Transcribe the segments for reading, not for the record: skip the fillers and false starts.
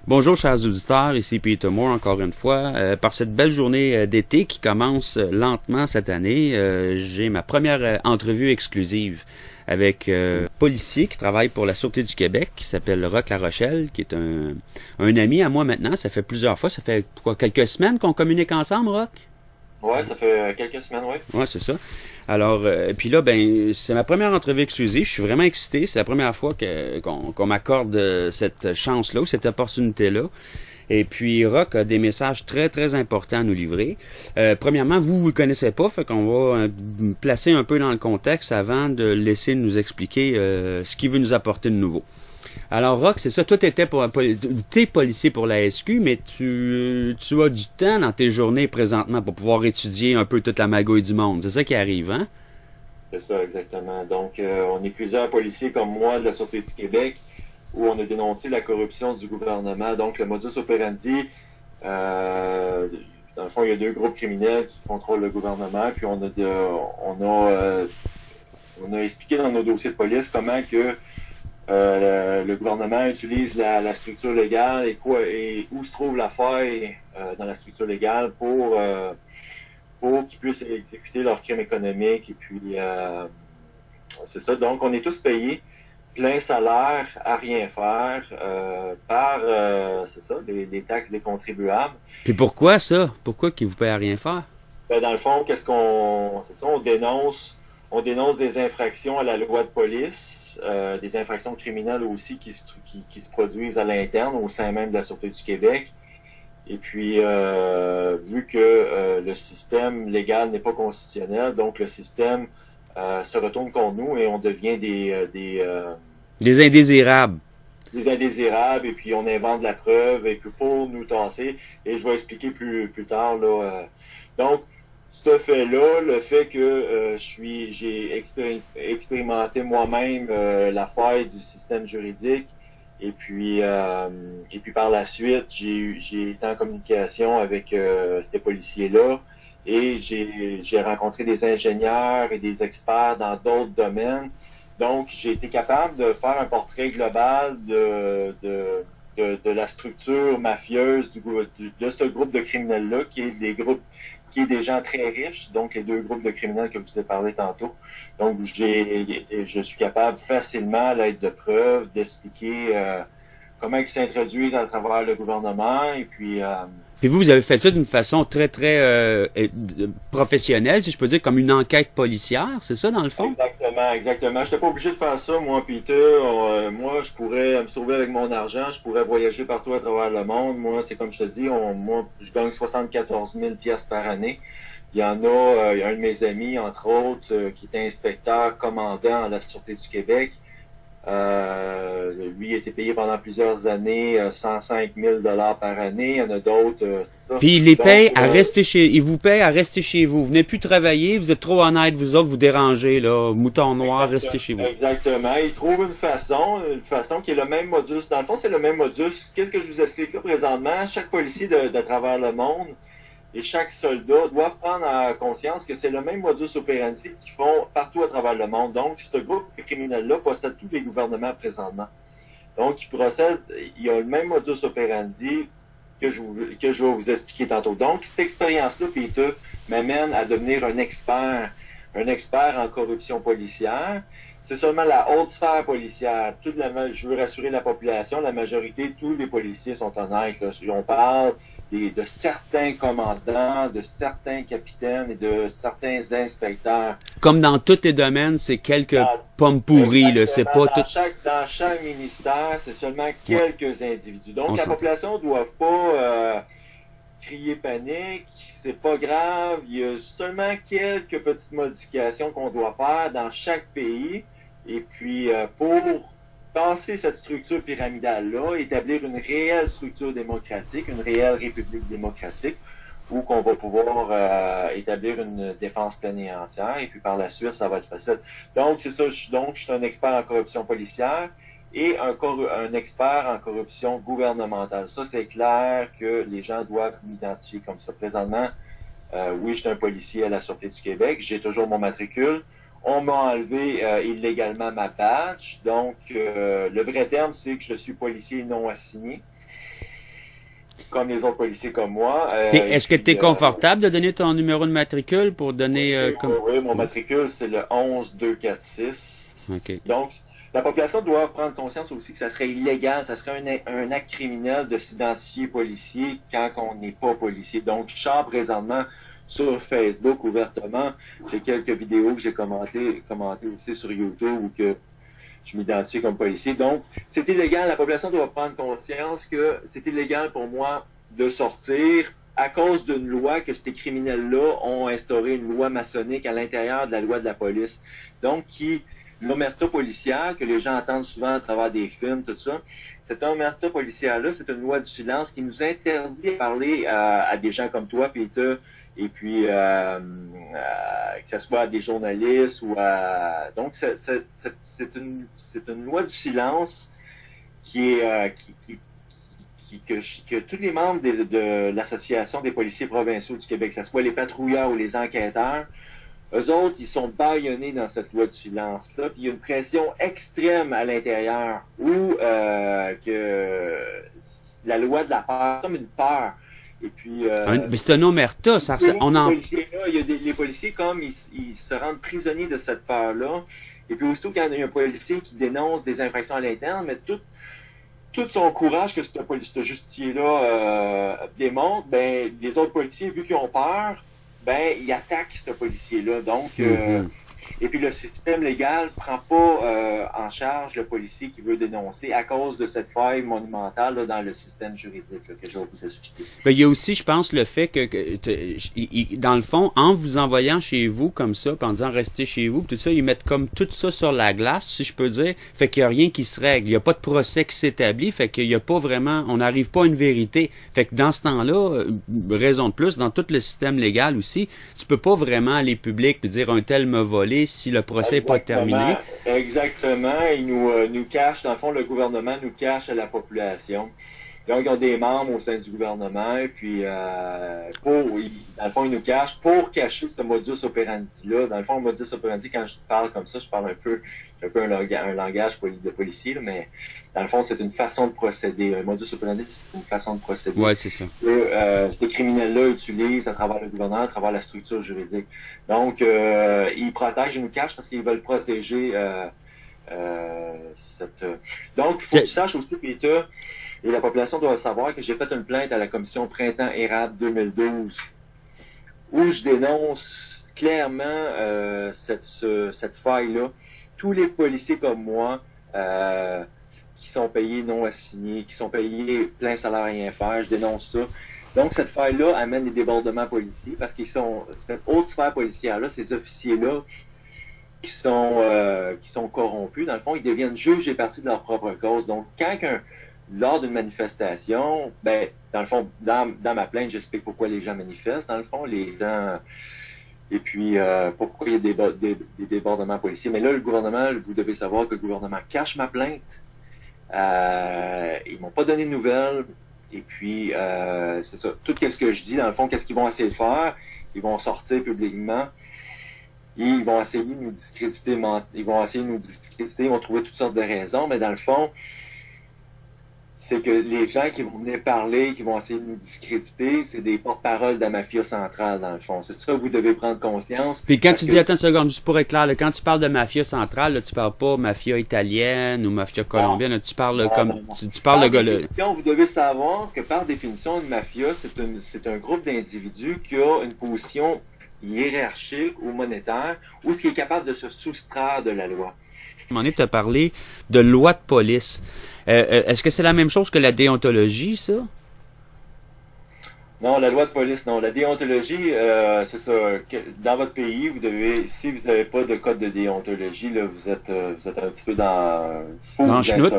Bonjour chers auditeurs, ici Peter Moore encore une fois. Par cette belle journée d'été qui commence lentement cette année, j'ai ma première entrevue exclusive avec un policier qui travaille pour la Sûreté du Québec, qui s'appelle Roch Larochelle, qui est un ami à moi maintenant. Ça fait plusieurs fois, ça fait quoi, quelques semaines qu'on communique ensemble, Roch? Ouais, ça fait quelques semaines, ouais. Ouais, c'est ça. Alors, puis là, ben, c'est ma première entrevue exclusive. Je suis vraiment excité. C'est la première fois qu'on m'accorde cette chance-là ou cette opportunité-là. Et puis, Roch a des messages très, très importants à nous livrer. Premièrement, vous le connaissez pas, fait qu'on va placer un peu dans le contexte avant de le laisser nous expliquer ce qu'il veut nous apporter de nouveau. Alors, Roch, c'est ça, toi, t'es policier pour la SQ, mais tu as du temps dans tes journées présentement pour pouvoir étudier un peu toute la magouille du monde. C'est ça qui arrive, hein? C'est ça, exactement. Donc, on est plusieurs policiers comme moi de la Sûreté du Québec où on a dénoncé la corruption du gouvernement. Donc, le modus operandi, dans le fond, il y a deux groupes criminels qui contrôlent le gouvernement, puis on a expliqué dans nos dossiers de police comment que le gouvernement utilise la structure légale et où se trouve la faille dans la structure légale pour qu'ils puissent exécuter leurs crimes économiques. Et puis, c'est ça. Donc, on est tous payés plein salaire à rien faire par, c'est ça, les taxes des contribuables. Puis pourquoi ça? Pourquoi qu'ils vous paient à rien faire? Ben, dans le fond, c'est ça, on dénonce des infractions à la loi de police, des infractions criminelles aussi qui se produisent à l'interne, au sein même de la Sûreté du Québec. Et puis, vu que le système légal n'est pas constitutionnel, donc le système se retourne contre nous et on devient Des indésirables. des indésirables, et puis on invente de la preuve et puis pour nous tasser. Et je vais expliquer plus tard là. Donc, ce fait-là, le fait que j'ai expérimenté moi-même la faille du système juridique, et puis par la suite, j'ai été en communication avec ces policiers-là, et j'ai rencontré des ingénieurs et des experts dans d'autres domaines. Donc, j'ai été capable de faire un portrait global de la structure mafieuse de ce groupe de criminels-là, qui est des gens très riches, donc les deux groupes de criminels que je vous ai parlé tantôt. Donc, je suis capable facilement, à l'aide de preuves, d'expliquer comment ils s'introduisent à travers le gouvernement, et puis Puis vous avez fait ça d'une façon très, très professionnelle, si je peux dire, comme une enquête policière, c'est ça, dans le fond? exactement, exactement. Je n'étais pas obligé de faire ça, moi, Peter. Moi, je pourrais me sauver avec mon argent, je pourrais voyager partout à travers le monde. Moi, c'est comme je te dis, moi, je gagne 74 000 piastres par année. Il y a un de mes amis, entre autres, qui était inspecteur commandant à la Sûreté du Québec. Lui a été payé pendant plusieurs années 105 000 par année. Il y en a d'autres, c'est ça. Puis Donc, ils vous payent à rester chez vous. Vous venez plus travailler, vous êtes trop honnête, vous autres, vous dérangez, là, mouton noir, restez chez vous. exactement. Il trouve une façon qui est le même modus. Dans le fond, c'est le même modus. Qu'est-ce que je vous explique là présentement? Chaque policier de travers le monde et chaque soldat doivent prendre conscience que c'est le même modus operandi qu'ils font partout à travers le monde. Donc, ce groupe criminel-là possède tous les gouvernements présentement. Donc, il y a le même modus operandi que je vais vous expliquer tantôt. Donc, cette expérience-là, Peter, m'amène à devenir un expert en corruption policière. C'est seulement la haute sphère policière. Je veux rassurer la population, la majorité, tous les policiers sont honnêtes. Là. On parle de certains commandants, de certains capitaines et de certains inspecteurs. Comme dans tous les domaines, c'est quelques pommes pourries, là, c'est pas tout. Dans chaque ministère, c'est seulement Ouais. quelques individus. Donc, On la s'entend. population ne doit pas crier panique, c'est pas grave. Il y a seulement quelques petites modifications qu'on doit faire dans chaque pays. Et puis, pour passer cette structure pyramidale-là, établir une réelle structure démocratique, une réelle république démocratique, où qu'on va pouvoir établir une défense pleine et entière, et puis par la suite, ça va être facile. Donc, c'est ça, je suis un expert en corruption policière et un expert en corruption gouvernementale. Ça, c'est clair que les gens doivent m'identifier comme ça. Présentement, oui, je suis un policier à la Sûreté du Québec, j'ai toujours mon matricule. On m'a enlevé illégalement ma badge. Donc, le vrai terme, c'est que je suis policier non assigné. comme les autres policiers comme moi. Est-ce que tu es confortable de donner ton numéro de matricule pour donner... Oui, mon matricule, c'est le 11246. Okay. Donc, la population doit prendre conscience aussi que ça serait illégal, ça serait un acte criminel de s'identifier policier quand on n'est pas policier. Donc, je sors présentement sur Facebook ouvertement. J'ai quelques vidéos que j'ai commentées aussi sur YouTube où que je m'identifie comme policier. Donc, c'est illégal. La population doit prendre conscience que c'est illégal pour moi de sortir à cause d'une loi que ces criminels-là ont instauré une loi maçonnique à l'intérieur de la loi de la police. Donc, l'omerta policière que les gens entendent souvent à travers des films, tout ça, cette omerta policière-là, c'est une loi du silence qui nous interdit de parler à des gens comme toi, Peter, et puis que ce soit à des journalistes ou à... Donc, c'est une loi du silence que tous les membres de l'Association des policiers provinciaux du Québec, que ce soit les patrouilleurs ou les enquêteurs, eux autres, ils sont bâillonnés dans cette loi du silence-là, puis il y a une pression extrême à l'intérieur où que la loi de la peur, comme une peur. Et puis, mais c'est un omerta, ça on en... Il y a les policiers, comme ils se rendent prisonniers de cette peur-là. Et puis aussitôt qu'il y a un policier qui dénonce des infractions à l'interne, mais tout son courage que ce justicier-là démontre, ben les autres policiers, vu qu'ils ont peur, ben ils attaquent ce policier-là. Donc, et puis le système légal prend pas en charge le policier qui veut dénoncer à cause de cette faille monumentale là, dans le système juridique là, que je vais vous expliquer. Ben, il y a aussi, je pense, le fait que dans le fond, en vous envoyant chez vous comme ça, puis en disant restez chez vous, tout ça, ils mettent comme tout ça sur la glace, si je peux dire, fait qu'il y a rien qui se règle, il y a pas de procès qui s'établit, fait qu'il y a pas vraiment, on n'arrive pas à une vérité. Fait que dans ce temps-là, raison de plus, dans tout le système légal aussi, tu peux pas vraiment aller public et dire un tel m'a volé si le procès n'est pas terminé. Exactement. Ils nous cachent, dans le fond, le gouvernement nous cache à la population. Donc, ils ont des membres au sein du gouvernement, et puis, dans le fond, ils nous cachent pour cacher ce modus operandi-là. Dans le fond, le modus operandi, quand je parle comme ça, je parle un peu un langage de policier, mais dans le fond, c'est une façon de procéder. Un modus operandi, c'est une façon de procéder. Ouais, c'est ça. Ces criminels-là utilisent à travers le gouvernement, à travers la structure juridique. Donc, ils protègent, ils nous cachent parce qu'ils veulent protéger Donc, il faut que tu saches aussi, Peter, et la population doit savoir que j'ai fait une plainte à la commission Printemps Érable 2012 où je dénonce clairement cette faille-là. Tous les policiers comme moi qui sont payés non assignés, qui sont payés plein salaire rien faire, je dénonce ça. Donc, cette faille-là amène les débordements policiers parce qu'ils sont, cette haute sphère policière-là, ces officiers-là qui sont corrompus, dans le fond, ils deviennent juges et partis de leur propre cause. Donc, lors d'une manifestation, ben, dans le fond, dans ma plainte, j'explique pourquoi les gens manifestent, dans le fond, les gens, et puis pourquoi il y a des débordements policiers. Mais là, le gouvernement, vous devez savoir que le gouvernement cache ma plainte. Ils m'ont pas donné de nouvelles. Et puis, c'est ça. Tout ce que je dis, dans le fond, qu'est-ce qu'ils vont essayer de faire? Ils vont sortir publiquement. Ils vont essayer de nous discréditer. Ils vont trouver toutes sortes de raisons. Mais dans le fond, c'est que les gens qui vont venir parler, qui vont essayer de nous discréditer, c'est des porte-paroles de la mafia centrale, dans le fond. C'est ça que vous devez prendre conscience. Puis quand tu dis, attends une seconde, juste pour être clair, là, quand tu parles de mafia centrale, là, tu parles pas mafia italienne ou mafia colombienne, là, tu parles tu parles de gars. Vous devez savoir que par définition, une mafia, c'est un groupe d'individus qui a une position hiérarchique ou monétaire, ou ce qui est capable de se soustraire de la loi. À un moment donné, tu as parlé de loi de police. Est-ce que c'est la même chose que la déontologie, ça? Non, la loi de police, non. La déontologie, c'est ça. Dans votre pays, si vous n'avez pas de code de déontologie, là, vous êtes un petit peu dans le chenoute.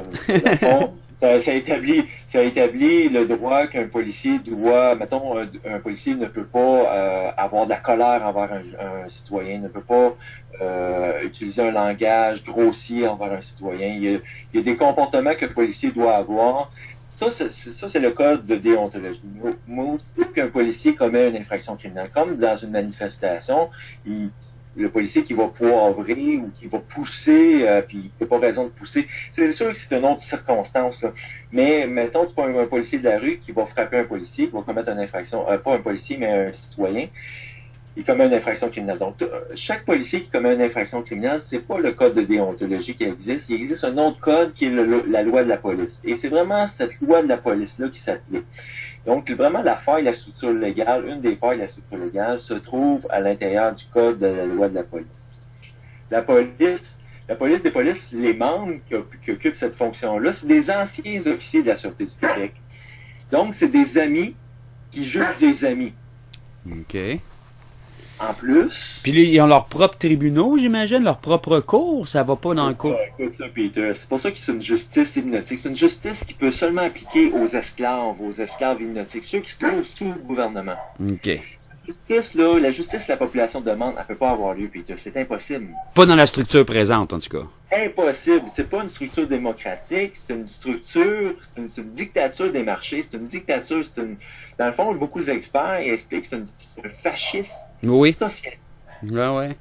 Ça établit le droit qu'un policier doit, mettons, un policier ne peut pas avoir de la colère envers un citoyen, ne peut pas utiliser un langage grossier envers un citoyen. Il y a des comportements que le policier doit avoir. Ça, c'est le code de déontologie. Mais aussi qu'un policier commet une infraction criminelle, comme dans une manifestation, le policier qui va poivrer ou qui va pousser, puis il n'a pas raison de pousser. C'est sûr que c'est une autre circonstance, là. Mais mettons, c'est pas un policier de la rue qui va frapper un policier, qui va commettre une infraction, pas un policier, mais un citoyen. Il commet une infraction criminelle. Donc, chaque policier qui commet une infraction criminelle, c'est pas le code de déontologie qui existe. Il existe un autre code qui est la loi de la police. Et c'est vraiment cette loi de la police-là qui s'applique. Donc, vraiment, la faille, la structure légale, une des failles de la structure légale se trouve à l'intérieur du code de la loi de la police. La police des polices, les membres qui occupent cette fonction-là, c'est des anciens officiers de la Sûreté du Québec. Donc, c'est des amis qui jugent des amis. OK. En plus... Puis ils ont leurs propres tribunaux, j'imagine, leur propre cours, ça va pas dans le cours. Écoute ça, Peter. C'est pour ça que c'est une justice hypnotique. C'est une justice qui peut seulement appliquer aux esclaves hypnotiques, ceux qui se trouvent sous le gouvernement. OK. La justice que la population demande, elle peut pas avoir lieu, Peter. C'est impossible. Pas dans la structure présente, en tout cas. Impossible. C'est pas une structure démocratique, c'est une structure, c'est une dictature des marchés, c'est une dictature, dans le fond, beaucoup d'experts expliquent que c'est un fascisme social. Ouais.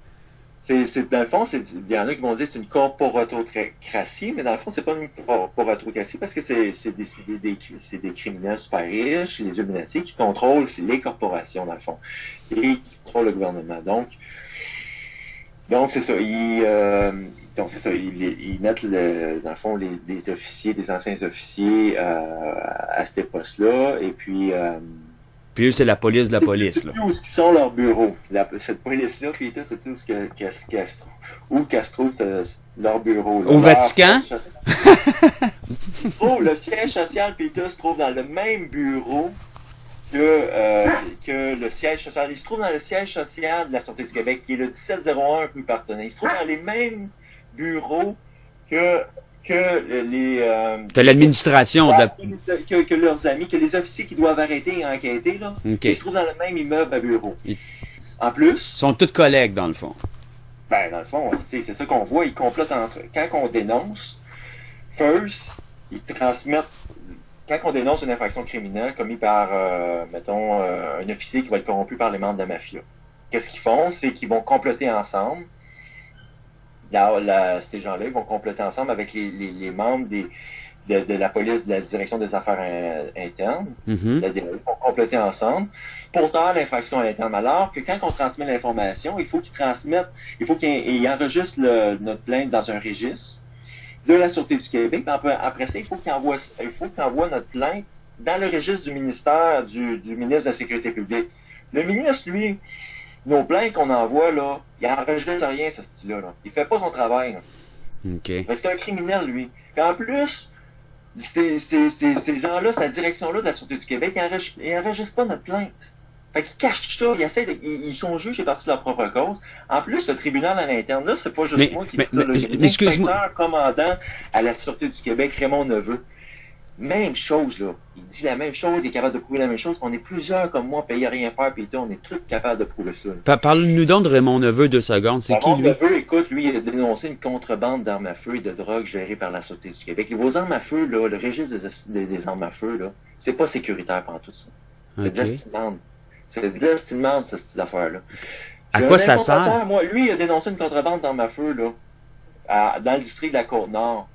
Dans le fond, il y en a qui vont dire que c'est une corporatocratie, mais dans le fond, c'est pas une corporatocratie parce que c'est des criminels super riches, les Illuminati, qui contrôlent les corporations, dans le fond, et qui contrôlent le gouvernement. Donc c'est ça. Ils mettent, dans le fond, des officiers, des anciens officiers à ces postes-là, et puis... Puis eux, c'est la police de la police, là. Où sont leurs bureaux? Cette police-là, puis tout, c'est où Castro, c'est leur bureau. Là. Au Vatican? Le siège social, Peter, se trouve dans le même bureau que le siège social. Il se trouve dans le siège social de la Sûreté du Québec, qui est le 1701 rue Partenay. Il se trouve dans les mêmes bureaux que l'administration que leurs amis, que les officiers qui doivent arrêter et enquêter, là, okay. Ils se trouvent dans le même immeuble à bureau. En plus... Ils sont tous collègues, dans le fond. Ben, dans le fond, c'est ça qu'on voit, ils complotent entre eux. Quand on dénonce, first, ils transmettent... Quand on dénonce une infraction criminelle commise par, mettons, un officier qui va être corrompu par les membres de la mafia, qu'est-ce qu'ils font? C'est qu'ils vont comploter ensemble. Ces gens-là, ils vont comploter ensemble avec les membres de la police, de la direction des affaires internes. Mm-hmm. Ils vont comploter ensemble pour taire l'infraction interne. Alors que quand on transmet l'information, il faut qu'ils enregistrent notre plainte dans un registre de la Sûreté du Québec. Après ça, il faut qu'ils envoient notre plainte dans le registre du ministère du ministre de la Sécurité publique. Le ministre, lui, nos plaintes qu'on envoie, là, il enregistre rien, ce style-là. Là. Il fait pas son travail. Là. OK. C'est un criminel, lui. Puis en plus, ces gens-là, cette direction-là de la Sûreté du Québec, ils enregistrent pas notre plainte. Fait qu'ils cachent ça, ils sont juges et partis de leur propre cause. En plus, le tribunal à l'interne, là, c'est pas juste moi qui dis ça. L'inspecteur commandant à la Sûreté du Québec, Raymond Neveu, même chose, là. Il dit la même chose, il est capable de prouver la même chose. On est plusieurs comme moi, payés à rien faire, puis on est tous capables de prouver ça. Parle-nous donc de Raymond Neveu 2 secondes. C'est qui, lui? Raymond Neveu, écoute, lui, il a dénoncé une contrebande d'armes à feu et de drogue gérée par la Sûreté du Québec. Et vos armes à feu, là, le registre des armes à feu, là, c'est pas sécuritaire pendant tout ça. C'est de l'estimante. C'est de l'estimante, cette affaire-là. À quoi ça sert? Moi, lui, il a dénoncé une contrebande d'armes à feu, là, dans le district de la Côte-Nord.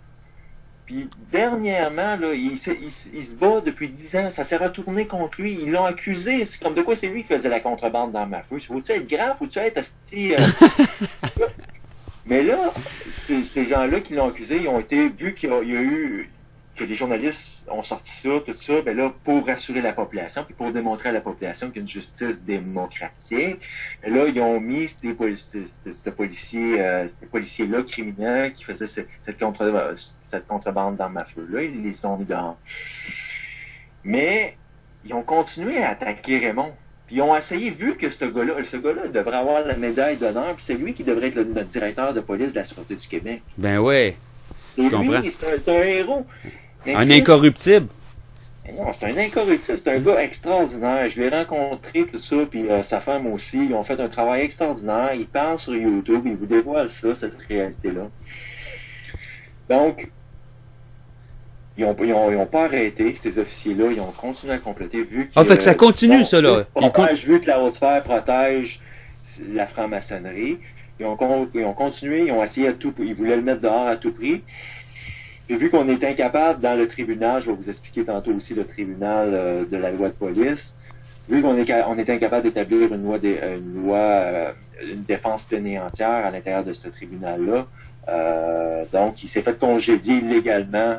Puis dernièrement, là, il se bat depuis 10 ans, ça s'est retourné contre lui, ils l'ont accusé, c'est comme de quoi c'est lui qui faisait la contrebande d'armes à feu. Faut-tu être grave, faut-tu être asti... Mais là, ces gens-là qui l'ont accusé, ils ont été, vu qu'il y a eu, que les journalistes ont sorti ça, tout ça, ben là, pour rassurer la population, puis pour démontrer à la population qu'il y a une justice démocratique, là, ils ont mis ces policiers-là criminels qui faisaient cette contrebande d'armes à feu-là, ils les ont mis dehors. Mais, ils ont continué à attaquer Raymond. Puis ils ont essayé, vu que ce gars-là devrait avoir la médaille d'honneur, puis c'est lui qui devrait être notre directeur de police de la Sûreté du Québec. Ben ouais. Et lui, c'est un héros. Un incorruptible. Non, c'est un incorruptible, c'est un gars extraordinaire. Je l'ai rencontré, tout ça, puis sa femme aussi. Ils ont fait un travail extraordinaire. Ils parlent sur YouTube, ils vous dévoilent ça, cette réalité-là. Donc, ils ont pas arrêté, ces officiers-là. Ils ont continué à compléter, vu que... fait que ça continue, ça, là. Vu que la haute sphère protège la franc-maçonnerie. ils ont continué, ils ont essayé à tout, ils voulaient le mettre dehors à tout prix. Et vu qu'on est incapable dans le tribunal, je vais vous expliquer tantôt aussi le tribunal de la loi de police, vu qu'on est incapable d'établir une défense pleine et entière à l'intérieur de ce tribunal-là, donc il s'est fait congédier illégalement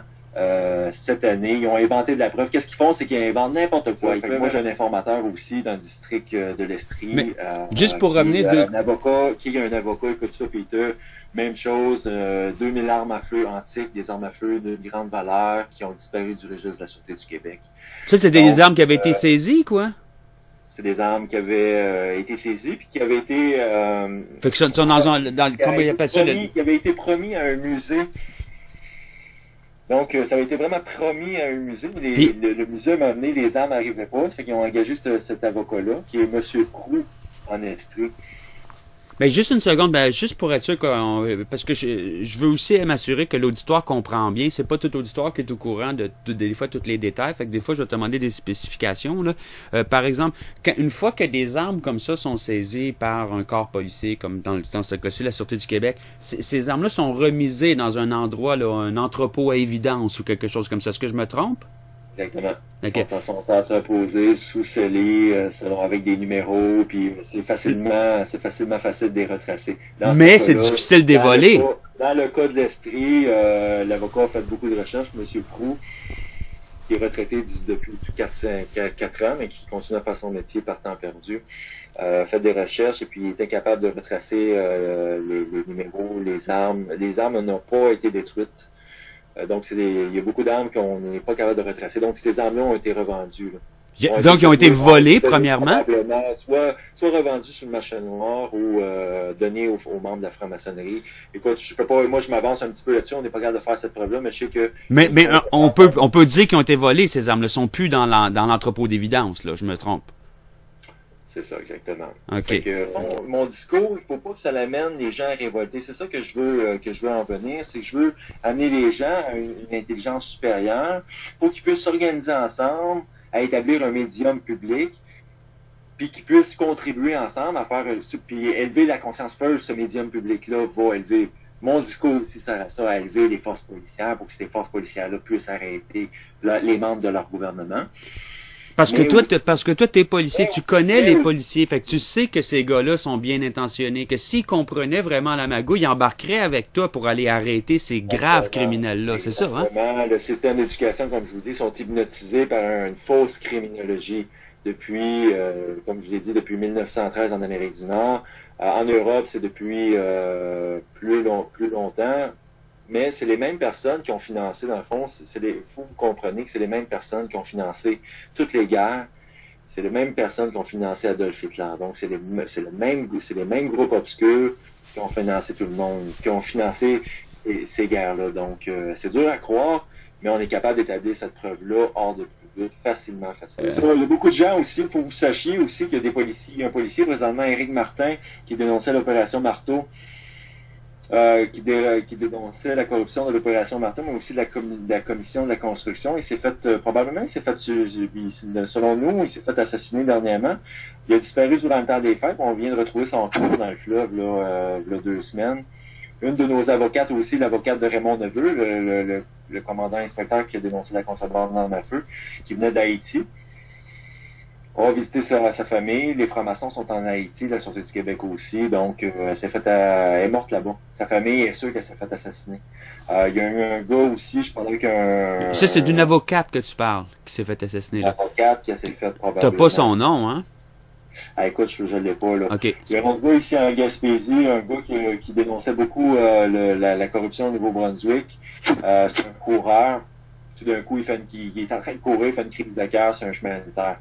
cette année. Ils ont inventé de la preuve. Qu'est-ce qu'ils font? C'est qu'ils inventent n'importe quoi. Moi, j'ai un informateur aussi dans le district de l'Estrie. Mais, juste pour revenir un avocat, qui est un avocat, écoute ça, Peter. Même chose, 2000 armes à feu antiques, des armes à feu de grande valeur qui ont disparu du registre de la Sûreté du Québec. Ça, c'est des armes qui avaient été saisies, quoi? C'est des armes qui avaient été saisies puis qui avaient été... fait que sont comment ils appellent ça? Qui avaient été promis à un musée. Donc, ça avait été vraiment promis à un musée. Le musée m'a amené, les armes n'arrivaient pas. Fait qu'ils ont engagé cet avocat-là, qui est M. Proulx en Estrie. Mais juste une seconde, juste pour être sûr parce que je veux aussi m'assurer que l'auditoire comprend bien. C'est pas tout l'auditoire qui est au courant de des fois tous les détails. Fait que des fois, je vais te demander des spécifications. Là. Par exemple, une fois que des armes comme ça sont saisies par un corps policier, comme dans ce cas-ci, la Sûreté du Québec, ces armes-là sont remisées dans un endroit, là, un entrepôt à évidence ou quelque chose comme ça. Est-ce que je me trompe? Exactement. Okay. Sont entreposés, sous-scellés, avec des numéros, puis c'est facilement facile de les retracer. Mais c'est difficile de les voler. Dans le cas de l'Estrie, l'avocat a fait beaucoup de recherches, M. Proulx, qui est retraité depuis 4 ans, mais qui continue à faire son métier par temps perdu, fait des recherches et puis il était capable de retracer les numéros, les armes. Les armes n'ont pas été détruites. Donc, il y a beaucoup d'armes qu'on n'est pas capable de retracer. Donc, ces armes-là ont été revendues. Donc, ils ont été volées, premièrement? Soit revendues sur le marché noir ou données aux membres de la franc-maçonnerie. Écoute, je peux pas, moi, je m'avance un petit peu là-dessus. On n'est pas capable de faire cette preuve-là, mais je sais que... Mais on peut dire qu'ils ont été volées, ces armes-là. Elles sont plus dans l'entrepôt d'évidence, là. Je me trompe. C'est ça, exactement. Okay. Mon discours, il faut pas que ça l'amène les gens à révolter. C'est ça que je veux en venir. C'est que je veux amener les gens à une intelligence supérieure pour qu'ils puissent s'organiser ensemble, à établir un médium public, puis qu'ils puissent contribuer ensemble à faire, puis élever la conscience first. Ce médium public-là va élever. Mon discours aussi sert à ça, à élever les forces policières pour que ces forces policières-là puissent arrêter les membres de leur gouvernement. Parce que toi, t'es policier, tu connais les policiers, fait que tu sais que ces gars-là sont bien intentionnés, que s'ils comprenaient vraiment la magouille, ils embarqueraient avec toi pour aller arrêter ces graves criminels-là, c'est ça, hein? Le système d'éducation, comme je vous dis, sont hypnotisés par une fausse criminologie depuis, comme je l'ai dit, depuis 1913 en Amérique du Nord. En Europe, c'est depuis plus longtemps. Mais c'est les mêmes personnes qui ont financé, dans le fond, faut que vous compreniez que c'est les mêmes personnes qui ont financé toutes les guerres. C'est les mêmes personnes qui ont financé Adolf Hitler. Donc, c'est les mêmes groupes obscurs qui ont financé tout le monde, qui ont financé ces guerres-là. Donc, c'est dur à croire, mais on est capable d'établir cette preuve-là hors de tout doute, facilement. Il y a beaucoup de gens aussi, il faut que vous sachiez aussi qu'il y a des policiers. Il y a un policier, présentement, Éric Martin, qui dénonçait l'opération Marteau. Qui dénonçait la corruption de l'opération Marteau, mais aussi de la commission de la construction. Il s'est fait, selon nous, il s'est fait assassiner dernièrement. Il a disparu durant le temps des fêtes. On vient de retrouver son corps dans le fleuve, là 2 semaines. Une de nos avocates aussi, l'avocate de Raymond Neveu, le commandant inspecteur qui a dénoncé la contrebande d'armes à feu, qui venait d'Haïti. On va visiter sa famille. Les francs-maçons sont en Haïti, la Sûreté du Québec aussi. Donc, elle est morte là-bas. Sa famille est sûre qu'elle s'est fait assassiner. Il y a eu un gars aussi, je parlais avec un... Ça, c'est d'une avocate que tu parles, qui s'est fait assassiner, là. Avocate qui s'est fait probablement... T'as pas son nom, hein? Écoute, je l'ai pas, là. Okay. Il y a un autre gars ici en Gaspésie, un gars qui dénonçait beaucoup la corruption au Nouveau-Brunswick. C'est un coureur. Tout d'un coup, il est en train de courir, il fait une crise de cœur sur un chemin de terre.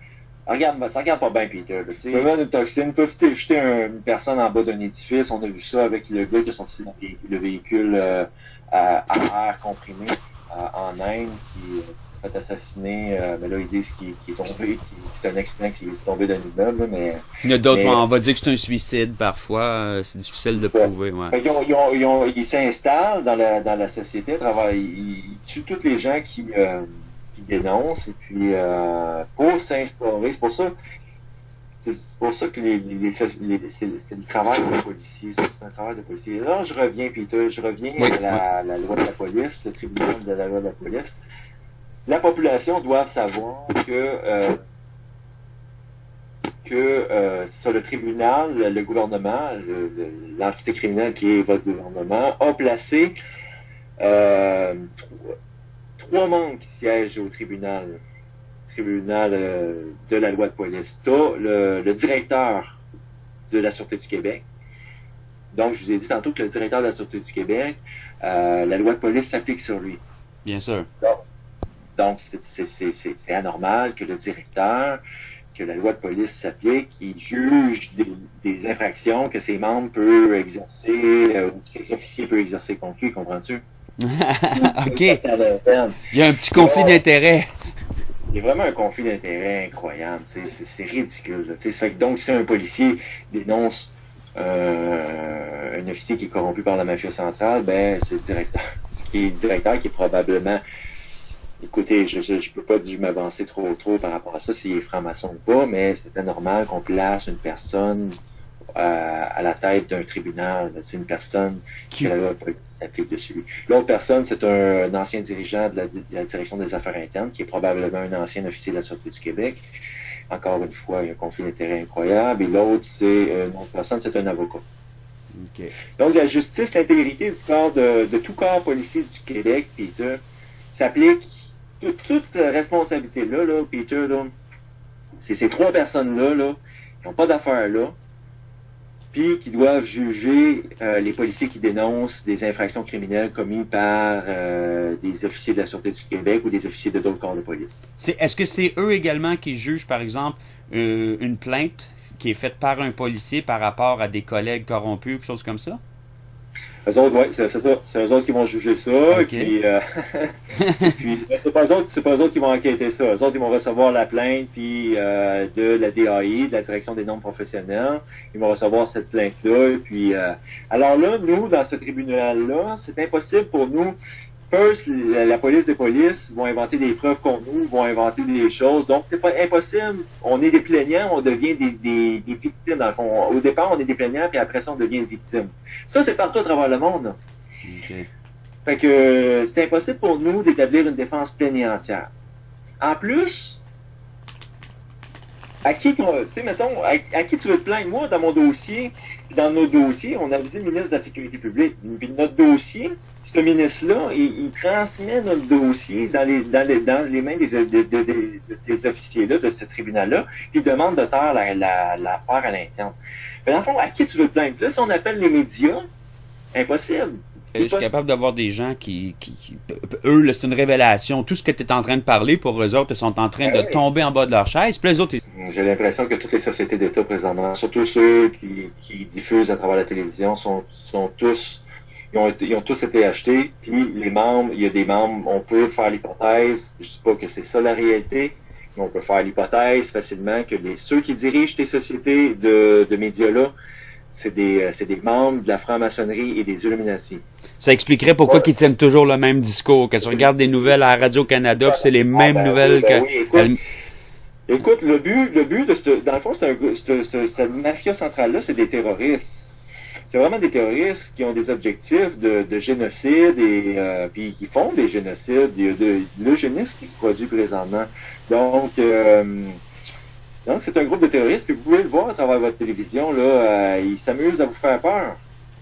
Ça regarde pas bien, Peter. Ils peuvent mettre une toxine, peuvent jeter une personne en bas d'un édifice. On a vu ça avec le gars qui est sorti dans le véhicule à air comprimé en Inde, qui s'est fait assassiner. Mais là, ils disent qu'il est tombé, c'est un accident, qu'il est tombé d'un immeuble. Mais il y a d'autres, on va dire que c'est un suicide parfois. C'est difficile de prouver. Ouais. Ils s'installent dans la société à travers. Ils tuent tous les gens qui dénoncent et puis pour s'instaurer, c'est pour ça c'est pour ça que c'est le travail de policier. C'est un travail de policier. Là, je reviens, Peter, à la loi de la police, le tribunal de la loi de la police. La population doit savoir c'est ça, le tribunal, le gouvernement, l'entité criminelle qui est votre gouvernement, a placé 3 membres qui siègent au tribunal de la loi de police. T'as le directeur de la Sûreté du Québec. Donc, je vous ai dit tantôt que le directeur de la Sûreté du Québec, la loi de police s'applique sur lui. Bien sûr. Donc, c'est anormal que le directeur, que la loi de police s'applique, qui juge des infractions que ses membres peuvent exercer, ou que ses officiers peuvent exercer contre lui, comprends-tu? OK. Il y a un petit conflit d'intérêts. Il y a vraiment un conflit d'intérêts incroyable, c'est ridicule. Là, fait que donc, si un policier dénonce un officier qui est corrompu par la mafia centrale, ben c'est le directeur. Qui est probablement... Écoutez, je peux pas dire m'avancer trop par rapport à ça, s'il est franc-maçon ou pas, mais c'était normal qu'on place une personne à la tête d'un tribunal, une personne que la loi s'applique dessus. L'autre personne, c'est un ancien dirigeant de la direction des affaires internes, qui est probablement un ancien officier de la Sûreté du Québec. Encore une fois, il y a un conflit d'intérêts incroyable. Et l'autre, une autre personne, c'est un avocat. Okay. Donc, la justice, l'intégrité du corps de tout corps policier du Québec, Peter, s'applique. Toute responsabilité-là, Peter, là, c'est ces 3 personnes-là, qui n'ont pas d'affaires là, puis qui doivent juger les policiers qui dénoncent des infractions criminelles commises par des officiers de la Sûreté du Québec ou des officiers de d'autres corps de police. Est-ce que c'est eux également qui jugent, par exemple, une plainte qui est faite par un policier par rapport à des collègues corrompus, quelque chose comme ça? Eux autres, oui, c'est ça. C'est eux autres qui vont juger ça. Okay. Et puis c'est pas eux autres qui vont enquêter ça. Eux autres, ils vont recevoir la plainte puis de la DAI, de la Direction des normes professionnelles. Ils vont recevoir cette plainte-là. Et puis alors là, nous, dans ce tribunal-là, c'est impossible pour nous. First, la police des polices vont inventer des preuves contre nous, vont inventer des choses. Donc, c'est pas impossible. On est des plaignants, on devient des victimes, dans le fond. Au départ, on est des plaignants, puis après ça, on devient une victime. Ça, c'est partout à travers le monde. Là. Okay. Fait que c'est impossible pour nous d'établir une défense pleine et entière. En plus, à qui tu veux te plaindre? Moi, dans nos dossiers, on a visé le ministre de la Sécurité publique. Puis notre dossier, ce ministre-là, il transmet notre dossier dans les mains de ces officiers-là, de ce tribunal-là, puis il demande de taire l'affaire à l'interne. Mais dans le fond, à qui tu veux te plaindre? Là, si on appelle les médias, impossible. Je suis capable d'avoir des gens qui eux, là, c'est une révélation. Tout ce que tu es en train de parler, pour eux autres, ils sont en train de tomber en bas de leur chaise. Puis les autres, j'ai l'impression que toutes les sociétés d'État présentement, surtout ceux qui diffusent à travers la télévision, sont tous, ils ont tous été achetés. Puis les membres, il y a des membres, on peut faire l'hypothèse, je dis pas que c'est ça la réalité, mais on peut faire l'hypothèse facilement que ceux qui dirigent ces sociétés de médias-là, c'est des membres de la franc-maçonnerie et des Illuminati. Ça expliquerait pourquoi ils tiennent toujours le même discours. Quand tu regardes des nouvelles à Radio-Canada, c'est les mêmes nouvelles que... Oui, écoute, le but dans le fond, cette mafia centrale-là, c'est des terroristes. C'est vraiment des terroristes qui ont des objectifs de génocide et puis qui font des génocides. Il y a de l'eugénisme qui se produit présentement. Donc, c'est un groupe de terroristes, puis vous pouvez le voir à travers votre télévision, là, ils s'amusent à vous faire peur.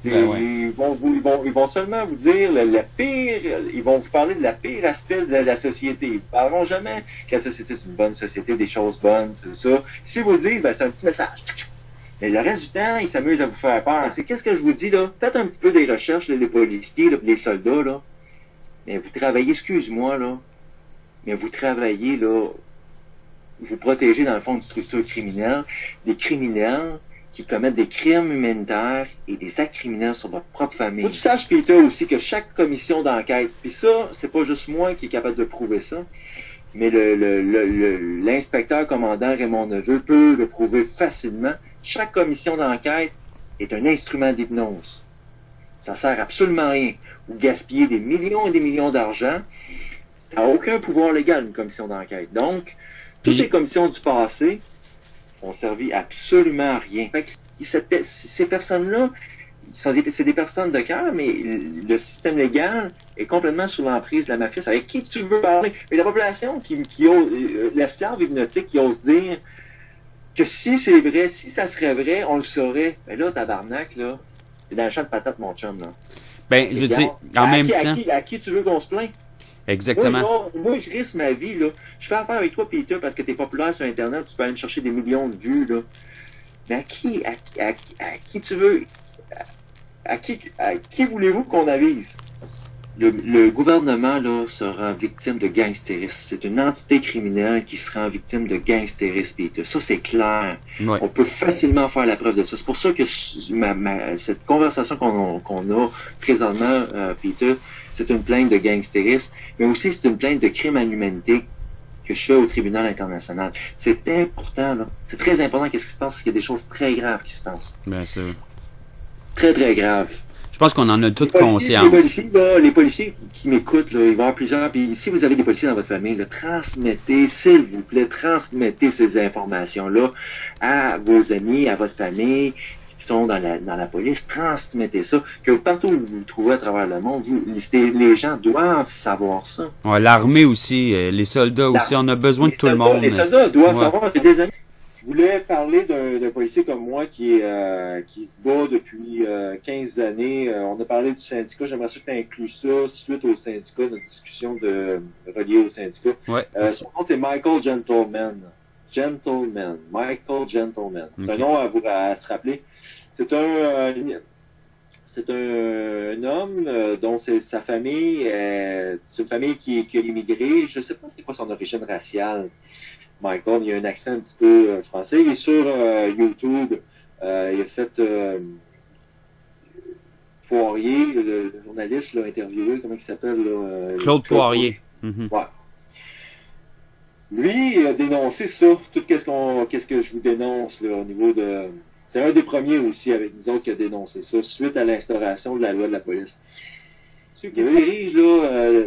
Ils vont seulement vous dire ils vont vous parler de la pire aspect de la société. Ils ne parleront jamais que la société c'est une bonne société, des choses bonnes, tout ça. Si vous dites, c'est un petit message. Mais le reste du temps, ils s'amusent à vous faire peur. Qu'est-ce que je vous dis, là? Faites un petit peu des recherches, là, les policiers, là, les soldats, là. Mais vous travaillez, excuse-moi, là. Mais vous travaillez, là, vous protégez dans le fond d'une structure criminelle, des criminels qui commettent des crimes humanitaires et des actes criminels sur votre propre famille. Faut que tu saches, Peter, aussi que chaque commission d'enquête, puis ça, c'est pas juste moi qui est capable de prouver ça, mais l'inspecteur commandant Raymond Neveu peut le prouver facilement. Chaque commission d'enquête est un instrument d'hypnose. Ça sert absolument à rien. Vous gaspillez des millions et des millions d'argent. Ça n'a aucun pouvoir légal, une commission d'enquête. Donc, toutes les commissions du passé, ont servi absolument à rien. Fait que ces personnes-là, c'est des personnes de cœur, mais le système légal est complètement sous l'emprise de la mafia. C'est avec qui tu veux parler? Mais la population qui ose, l'esclave hypnotique qui ose dire que si c'est vrai, si ça serait vrai, on le saurait. Mais là, tabarnak, là, c'est dans le champ de patate, mon chum, là. Ben, je dis, en même temps... À qui tu veux qu'on se plaint? Exactement. Moi, je risque ma vie, là. Je fais affaire avec toi, Peter, parce que t'es populaire sur Internet, tu peux aller me chercher des millions de vues, là. Mais à qui tu veux... À qui voulez-vous qu'on avise? Le gouvernement là se rend victime de gangstérisme. C'est une entité criminelle qui se rend victime de gangstérisme, Peter. Ça, c'est clair. Ouais. On peut facilement faire la preuve de ça. C'est pour ça que cette conversation qu'on a présentement, Peter, c'est une plainte de gangstérisme, mais aussi c'est une plainte de crime à l'humanité que je fais au tribunal international. C'est important, là. C'est très important qu'est-ce qui se passe, parce qu'il y a des choses très graves qui se passent. Bien sûr. Très, très graves. Je pense qu'on en a toute conscience. Les policiers qui m'écoutent, là, il va y avoir plusieurs. Puis si vous avez des policiers dans votre famille, là, transmettez, s'il vous plaît, transmettez ces informations-là à vos amis, à votre famille qui sont dans la police. Transmettez ça. Que partout où vous vous trouvez à travers le monde, les gens doivent savoir ça. Ouais, l'armée aussi, les soldats aussi, on a besoin de tout le monde. Les soldats doivent savoir que des amis. Je voulais parler d'un policier comme moi qui se bat depuis 15 années. On a parlé du syndicat. J'aimerais ça que tu inclues ça suite au syndicat, notre discussion reliée au syndicat. Ouais. Son nom, c'est Michael Gentleman. Michael Gentleman. C'est un nom à se rappeler. C'est un homme dont sa famille, c'est une famille qui a immigré. Je sais pas c'est quoi son origine raciale. Michael, il a un accent un petit peu français. Il est sur YouTube. Il a fait Poirier, le journaliste, l'a interviewé. Comment il s'appelle? Claude Poirier. Mm-hmm. Ouais. Lui, il a dénoncé ça. Tout qu'est-ce que je vous dénonce là, au niveau de... C'est un des premiers aussi avec nous autres qui a dénoncé ça suite à l'instauration de la loi de la police. Ceux qui dirigent là,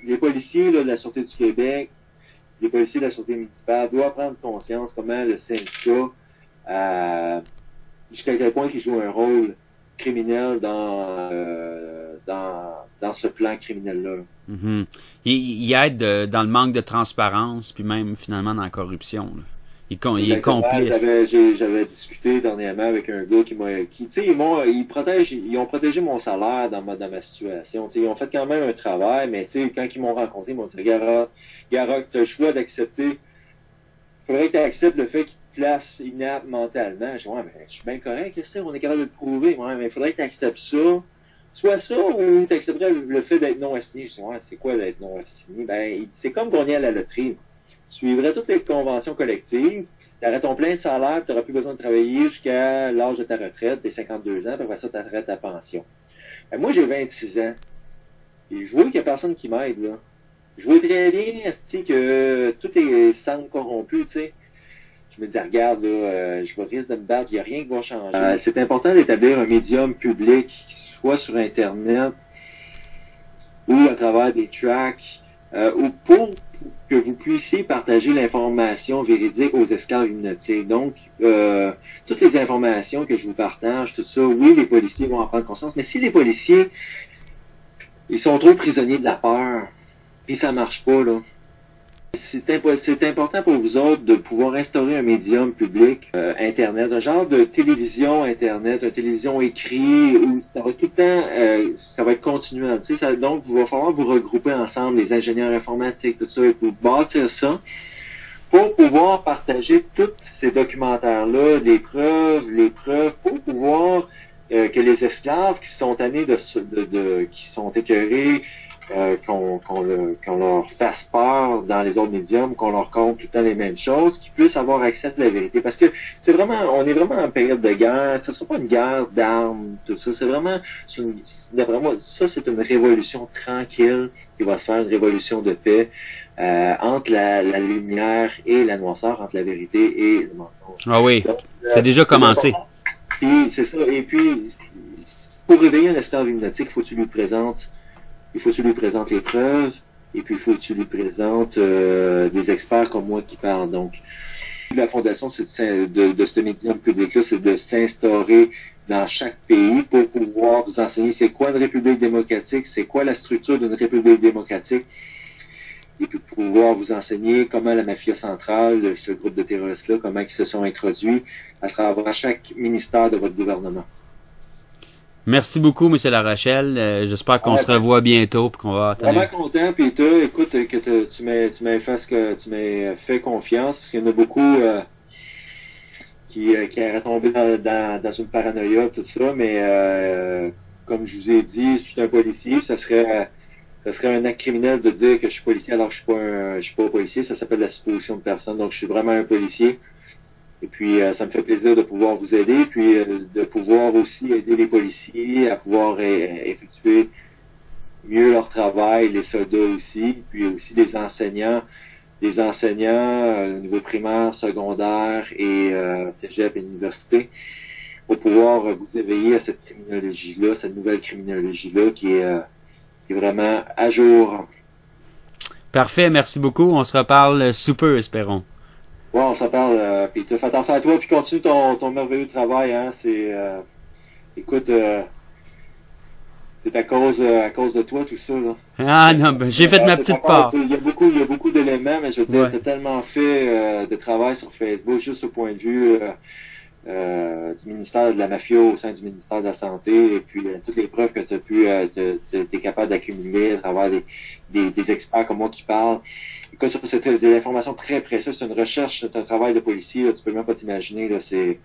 les policiers là, de la Sûreté du Québec, les policiers de la Sûreté municipale doivent prendre conscience comment le syndicat, jusqu'à quel point il joue un rôle criminel dans ce plan criminel-là. Mm-hmm. Il aide dans le manque de transparence, puis même finalement dans la corruption. Là. Il est complice. J'avais discuté dernièrement avec un gars tu sais, ils ont protégé mon salaire dans ma situation. Tu sais, ils ont fait quand même un travail, mais tu sais, quand ils m'ont rencontré, ils m'ont dit, Gara, tu as le choix d'accepter. Faudrait que tu acceptes le fait qu'ils te placent inapte mentalement. Je dis, ouais, mais je suis bien correct, qu'est-ce que on est capable de le prouver. Ouais, mais il faudrait que tu acceptes ça. Soit ça, ou tu accepterais le fait d'être non assigné. Je dis, ouais, c'est quoi d'être non assigné? Ben, c'est comme gagner à la loterie. Tu suivrais toutes les conventions collectives, tu aurais ton plein salaire, tu n'auras plus besoin de travailler jusqu'à l'âge de ta retraite, tes 52 ans, puis après ça, tu arrêtes ta pension. Ben, moi, j'ai 26 ans. Et je vois qu'il n'y a personne qui m'aide, là. Je vois très bien, que tout semble corrompu, tu sais. Je me dis, regarde, là, je risque de me battre, il n'y a rien qui va changer. C'est important d'établir un médium public, soit sur Internet, ou à travers des tracks, ou pour que vous puissiez partager l'information véridique aux esclaves hypnotiques. Donc, toutes les informations que je vous partage, tout ça, oui, les policiers vont en prendre conscience, mais si les policiers, ils sont trop prisonniers de la peur, puis ça marche pas, là. C'est important pour vous autres de pouvoir instaurer un médium public, Internet, un genre de télévision Internet, une télévision écrite, où ça va tout le temps, ça va être continuel. Tu sais, donc, il va falloir vous regrouper ensemble, les ingénieurs informatiques, tout ça, et pour bâtir ça, pour pouvoir partager tous ces documentaires-là, les preuves, pour pouvoir que les esclaves qui sont tannés qui sont écœurés, qu'on leur fasse peur dans les autres médiums, qu'on leur compte tout le temps les mêmes choses, qu'ils puissent avoir accès à la vérité. Parce que on est vraiment en période de guerre, ce ne sera pas une guerre d'armes, tout ça, c'est vraiment, d'après moi, ça c'est une révolution tranquille qui va se faire, une révolution de paix, entre la lumière et la noirceur, entre la vérité et le mensonge. Ah oui, c'est déjà commencé. Puis, c'est ça, et puis, pour réveiller un esclave hypnotique, il faut que tu lui présentes les preuves, et puis il faut que tu lui présentes des experts comme moi qui parlent. Donc, de la Fondation, c'est de ce médium public-là, c'est de s'instaurer dans chaque pays pour pouvoir vous enseigner c'est quoi une république démocratique, c'est quoi la structure d'une république démocratique, et puis pouvoir vous enseigner comment la mafia centrale, ce groupe de terroristes-là, comment ils se sont introduits à travers chaque ministère de votre gouvernement. Merci beaucoup, M. Larochelle. J'espère qu'on se revoit bientôt et qu'on va attendre. Vraiment content, Peter. Écoute, que tu m'as fait confiance, parce qu'il y en a beaucoup qui auraient tombé dans une paranoïa, tout ça, mais comme je vous ai dit, je suis un policier, ça serait un acte criminel de dire que je suis policier alors que je suis pas un policier. Ça s'appelle la supposition de personne. Donc, je suis vraiment un policier. Et puis, ça me fait plaisir de pouvoir vous aider, puis de pouvoir aussi aider les policiers à pouvoir effectuer mieux leur travail, les soldats aussi, puis aussi les enseignants au niveau primaire, secondaire et cégep et université, pour pouvoir vous éveiller à cette criminologie-là, cette nouvelle criminologie-là qui est vraiment à jour. Parfait, merci beaucoup. On se reparle sous peu, espérons. Ouais, on s'en parle, Peter. Fais attention à toi, puis continue ton merveilleux travail, hein. Écoute, c'est à cause de toi, tout ça, là. Ah non, ben, j'ai fait ma petite part. Il y a beaucoup d'éléments, mais je veux dire, t'as tellement fait de travail sur Facebook, juste au point de vue du ministère de la mafia au sein du ministère de la Santé, et puis toutes les preuves que t'es capable d'accumuler à travers des experts comme moi qui parlent. Écoute, ça, c'est des informations très précieuses. C'est une recherche, c'est un travail de policier. Là, tu peux même pas t'imaginer. Là, c'est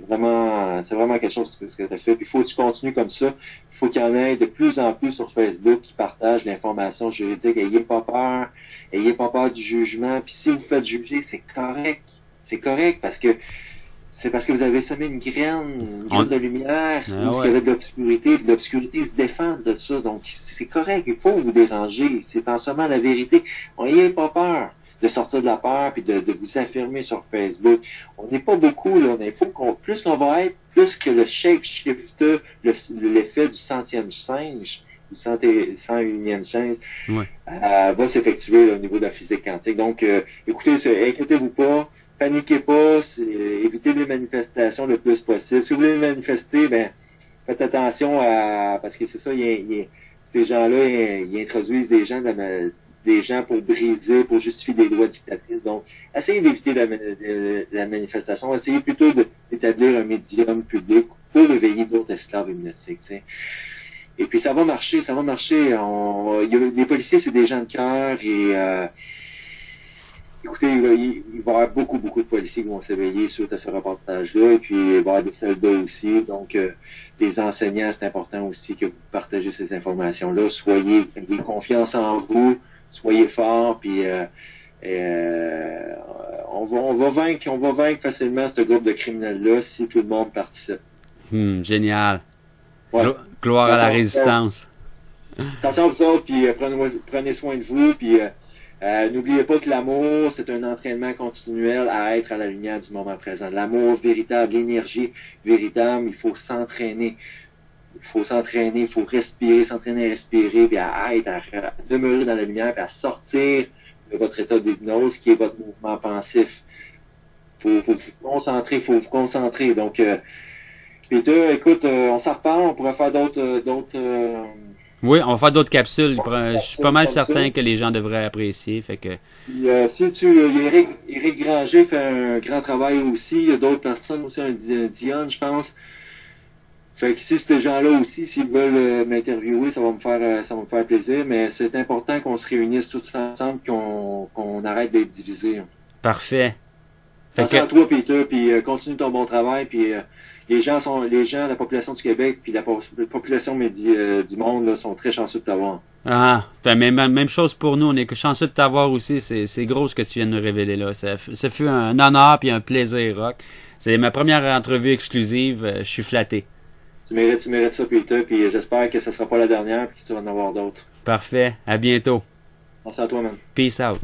vraiment quelque chose que tu as fait. Puis il faut que tu continues comme ça. Il faut qu'il y en ait de plus en plus sur Facebook qui partagent l'information juridique. Ayez pas peur. Ayez pas peur du jugement. Puis si vous faites juger, c'est correct. C'est correct parce que vous avez semé une graine de lumière, où il y avait de l'obscurité, puis l'obscurité se défend de ça, donc c'est correct, il faut vous déranger, c'est en sommant la vérité. N'ayez pas peur de sortir de la peur, puis de vous affirmer sur Facebook. On n'est pas beaucoup, là, mais il faut plus qu'on va être, plus que le shapeshifter, l'effet du 100e singe, du 101e singe, va s'effectuer au niveau de la physique quantique. Donc, écoutez, inquiétez-vous pas, paniquez pas, évitez les manifestations le plus possible. Si vous voulez manifester, ben faites attention parce que c'est ça, ces gens-là, ils introduisent des gens pour briser, pour justifier des lois dictatrices. Donc, essayez d'éviter la manifestation, essayez plutôt d'établir un médium public pour éveiller d'autres esclaves hypnotiques, t'sais. Et puis ça va marcher. Les policiers, c'est des gens de cœur et écoutez, il va y avoir beaucoup de policiers qui vont s'éveiller suite à ce reportage-là, et puis il va y avoir des soldats aussi. Donc, les enseignants, c'est important aussi que vous partagez ces informations-là. Ayez confiance en vous, soyez forts, puis on va vaincre facilement ce groupe de criminels-là si tout le monde participe. Génial. Ouais. Gloire à la résistance. Attention à vous autres, puis prenez soin de vous, puis n'oubliez pas que l'amour, c'est un entraînement continuel à être à la lumière du moment présent. L'amour véritable, l'énergie véritable, il faut s'entraîner. Il faut respirer, s'entraîner à respirer, puis à demeurer dans la lumière, puis à sortir de votre état d'hypnose, qui est votre mouvement pensif. Faut vous concentrer. Donc, Peter, écoute, on s'en reparle, on pourrait faire d'autres oui, on va faire d'autres capsules. Je suis pas mal certain que les gens devraient apprécier. Fait que... Éric Granger fait un grand travail aussi. Il y a d'autres personnes aussi, un Dion, je pense. Fait que si ces gens-là aussi, s'ils veulent m'interviewer, ça va me faire plaisir. Mais c'est important qu'on se réunisse tous ensemble, qu'on arrête d'être divisés. Parfait. Merci à toi, Peter, puis continue ton bon travail, puis les gens, la population du Québec puis la population du monde là, sont très chanceux de t'avoir. Ah, même chose pour nous, on est chanceux de t'avoir aussi, c'est gros ce que tu viens de nous révéler là. Ça fut un honneur puis un plaisir, Rock. C'est ma première entrevue exclusive, je suis flatté. Tu mérites ça, Peter, puis j'espère que ce sera pas la dernière puis que tu vas en avoir d'autres. Parfait, à bientôt. Merci à toi, man. Peace out.